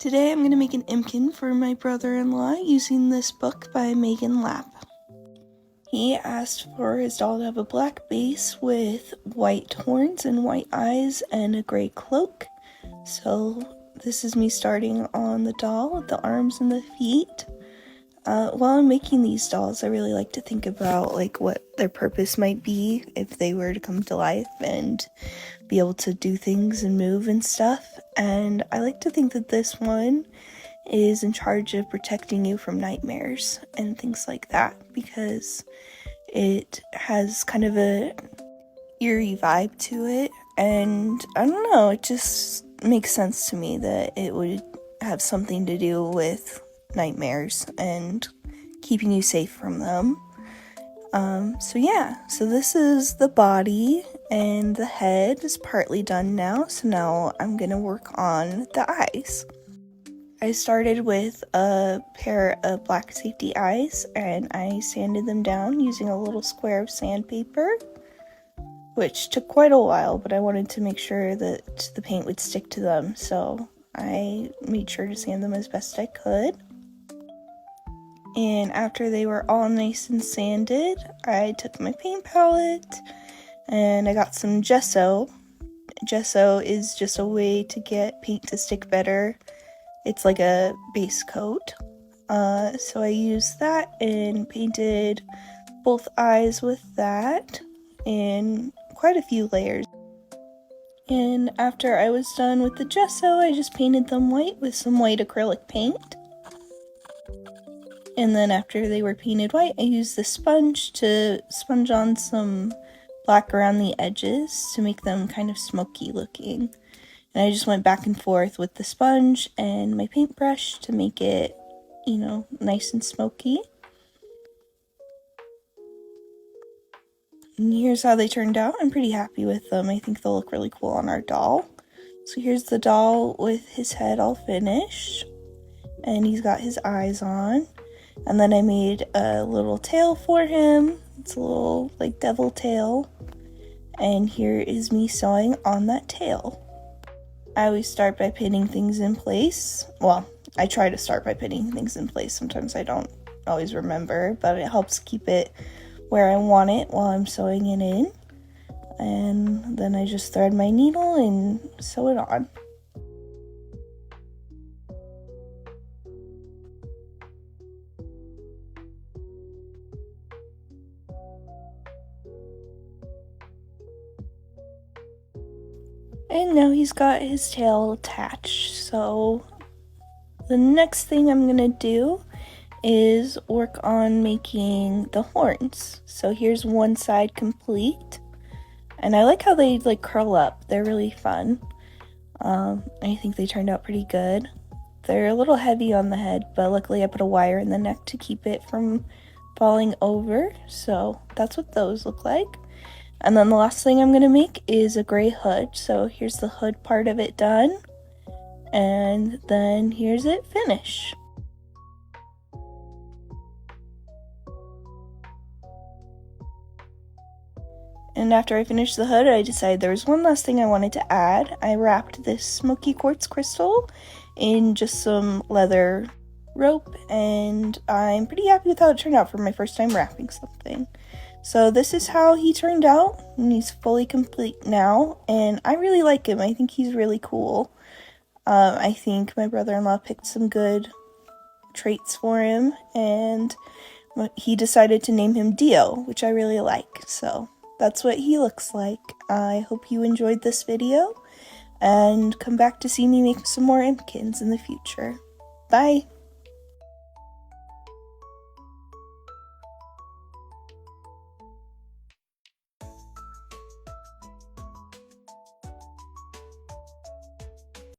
Today I'm going to make an Impkin for my brother-in-law using this book by Megan Lapp. He asked for his doll to have a black base with white horns and white eyes and a gray cloak. So this is me starting on the doll with the arms and the feet. While I'm making these dolls, I really like to think about what their purpose might be if they were to come to life and be able to do things and move and stuff. And I like to think that this one is in charge of protecting you from nightmares and things like that, because it has kind of a eerie vibe to it, and I don't know, it just makes sense to me that it would have something to do with nightmares and keeping you safe from them. So this is the body, and the head is partly done now, so now I'm gonna work on the eyes. I started with a pair of black safety eyes, and I sanded them down using a little square of sandpaper, which took quite a while, but I wanted to make sure that the paint would stick to them, so I made sure to sand them as best I could. And after they were all nice and sanded, I took my paint palette and I got some gesso. Gesso is just a way to get paint to stick better. It's like a base coat. So I used that and painted both eyes with that in quite a few layers. And after I was done with the gesso, I just painted them white with some white acrylic paint. And then after they were painted white, I used the sponge to sponge on some black around the edges to make them kind of smoky looking. And I just went back and forth with the sponge and my paintbrush to make it, nice and smoky. And here's how they turned out. I'm pretty happy with them. I think they'll look really cool on our doll. So here's the doll with his head all finished. And he's got his eyes on. And then I made a little tail for him. It's a little devil tail. And here is me sewing on that tail. I always start by pinning things in place. Well, I try to start by pinning things in place. Sometimes I don't always remember, but it helps keep it where I want it while I'm sewing it in. And then I just thread my needle and sew it on. And now he's got his tail attached, so the next thing I'm gonna do is work on making the horns. So here's one side complete, and I like how they curl up. They're really fun. I think they turned out pretty good. They're a little heavy on the head, but luckily I put a wire in the neck to keep it from falling over, so that's what those look like. And then the last thing I'm going to make is a gray hood. So here's the hood part of it done. And then here's it finished. And after I finished the hood, I decided there was one last thing I wanted to add. I wrapped this smoky quartz crystal in just some leather rope, and I'm pretty happy with how it turned out for my first time wrapping something. So this is how he turned out, and he's fully complete now, and I really like him. I think he's really cool. I think my brother-in-law picked some good traits for him, and he decided to name him Dio, which I really like. So that's what he looks like. I hope you enjoyed this video, and come back to see me make some more Impkins in the future. Bye!